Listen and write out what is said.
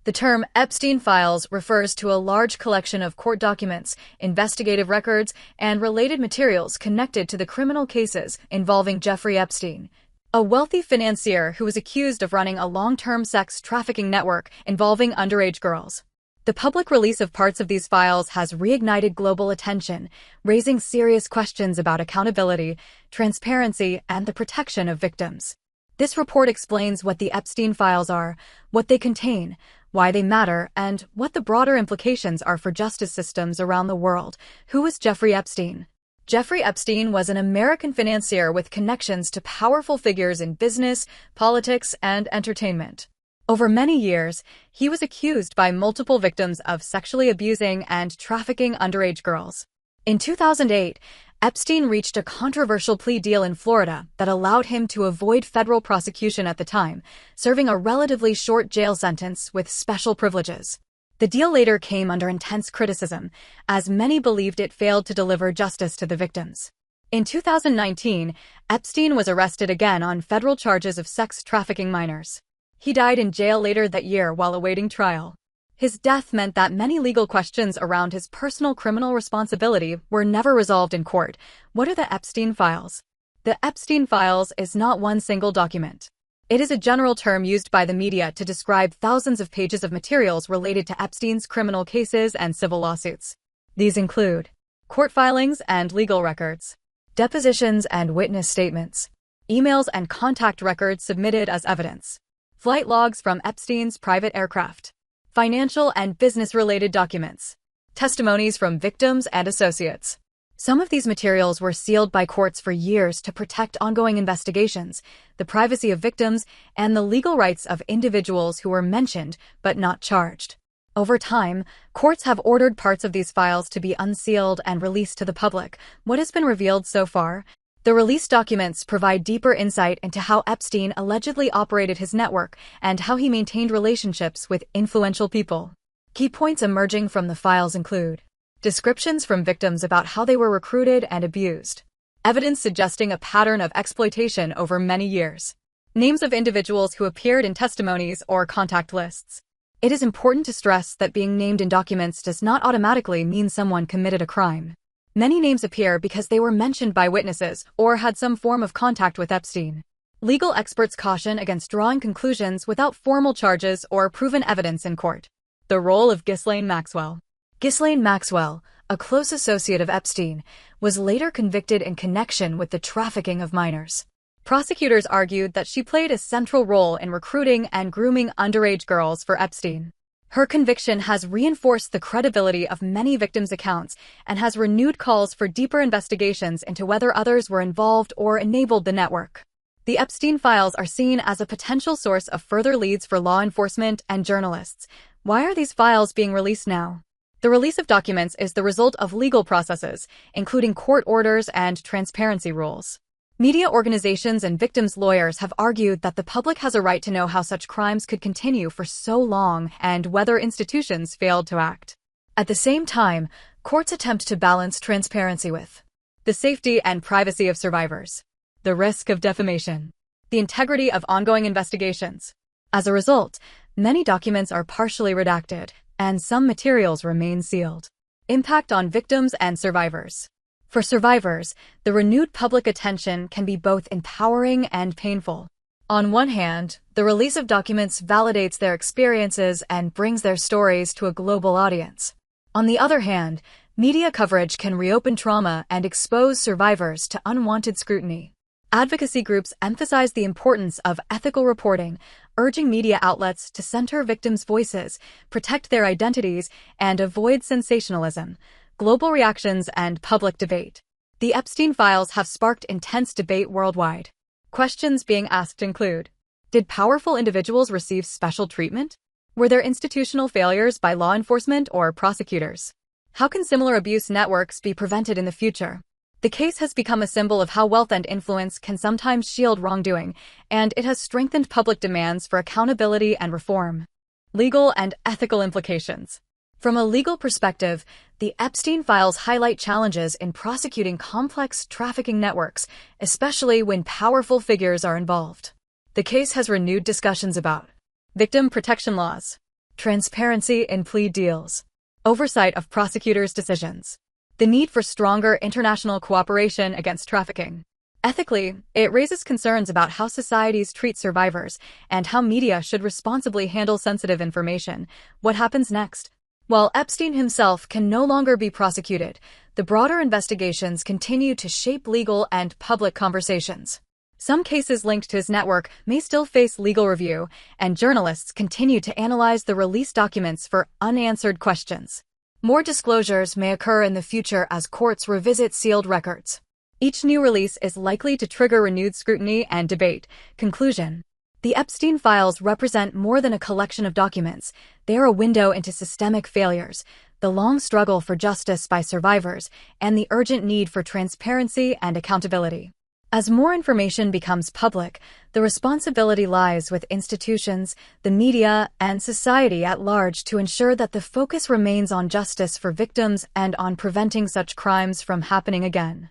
The term Epstein files refers to a large collection of court documents, investigative records, and related materials connected to the criminal cases involving Jeffrey Epstein, a wealthy financier who was accused of running a long-term sex trafficking network involving underage girls. The public release of parts of these files has reignited global attention, raising serious questions about accountability, transparency, and the protection of victims. This report explains what the Epstein files are, what they contain, why they matter, and what the broader implications are for justice systems around the world. Who is Jeffrey Epstein? Jeffrey Epstein was an American financier with connections to powerful figures in business, politics, and entertainment. Over many years, he was accused by multiple victims of sexually abusing and trafficking underage girls. In 2008, Epstein reached a controversial plea deal in Florida that allowed him to avoid federal prosecution at the time, serving a relatively short jail sentence with special privileges. The deal later came under intense criticism, as many believed it failed to deliver justice to the victims. In 2019, Epstein was arrested again on federal charges of sex trafficking minors. He died in jail later that year while awaiting trial. His death meant that many legal questions around his personal criminal responsibility were never resolved in court. What are the Epstein files? The Epstein files is not one single document. It is a general term used by the media to describe thousands of pages of materials related to Epstein's criminal cases and civil lawsuits. These include court filings and legal records, depositions and witness statements, emails and contact records submitted as evidence, flight logs from Epstein's private aircraft, financial and business-related documents, testimonies from victims and associates. Some of these materials were sealed by courts for years to protect ongoing investigations, the privacy of victims, and the legal rights of individuals who were mentioned but not charged. Over time, courts have ordered parts of these files to be unsealed and released to the public. What has been revealed so far? The released documents provide deeper insight into how Epstein allegedly operated his network and how he maintained relationships with influential people. Key points emerging from the files include descriptions from victims about how they were recruited and abused, evidence suggesting a pattern of exploitation over many years, names of individuals who appeared in testimonies or contact lists. It is important to stress that being named in documents does not automatically mean someone committed a crime. Many names appear because they were mentioned by witnesses or had some form of contact with Epstein. Legal experts caution against drawing conclusions without formal charges or proven evidence in court. The role of Ghislaine Maxwell. Ghislaine Maxwell, a close associate of Epstein, was later convicted in connection with the trafficking of minors. Prosecutors argued that she played a central role in recruiting and grooming underage girls for Epstein. Her conviction has reinforced the credibility of many victims' accounts and has renewed calls for deeper investigations into whether others were involved or enabled the network. The Epstein files are seen as a potential source of further leads for law enforcement and journalists. Why are these files being released now? The release of documents is the result of legal processes, including court orders and transparency rules. Media organizations and victims' lawyers have argued that the public has a right to know how such crimes could continue for so long and whether institutions failed to act. At the same time, courts attempt to balance transparency with the safety and privacy of survivors, the risk of defamation, the integrity of ongoing investigations. As a result, many documents are partially redacted, and some materials remain sealed. Impact on victims and survivors. For survivors, the renewed public attention can be both empowering and painful. On one hand, the release of documents validates their experiences and brings their stories to a global audience. On the other hand, media coverage can reopen trauma and expose survivors to unwanted scrutiny. Advocacy groups emphasize the importance of ethical reporting, urging media outlets to center victims' voices, protect their identities, and avoid sensationalism. Global reactions and public debate. The Epstein files have sparked intense debate worldwide. Questions being asked include: did powerful individuals receive special treatment? Were there institutional failures by law enforcement or prosecutors? How can similar abuse networks be prevented in the future? The case has become a symbol of how wealth and influence can sometimes shield wrongdoing, and it has strengthened public demands for accountability and reform. Legal and ethical implications. From a legal perspective, the Epstein files highlight challenges in prosecuting complex trafficking networks, especially when powerful figures are involved. The case has renewed discussions about victim protection laws. Transparency in plea deals. Oversight of prosecutors' decisions. The need for stronger international cooperation against trafficking. Ethically, it raises concerns about how societies treat survivors and how media should responsibly handle sensitive information. What happens next? While Epstein himself can no longer be prosecuted, the broader investigations continue to shape legal and public conversations. Some cases linked to his network may still face legal review, and journalists continue to analyze the released documents for unanswered questions. More disclosures may occur in the future as courts revisit sealed records. Each new release is likely to trigger renewed scrutiny and debate. Conclusion. The Epstein files represent more than a collection of documents. They are a window into systemic failures, the long struggle for justice by survivors, and the urgent need for transparency and accountability. As more information becomes public, the responsibility lies with institutions, the media, and society at large to ensure that the focus remains on justice for victims and on preventing such crimes from happening again.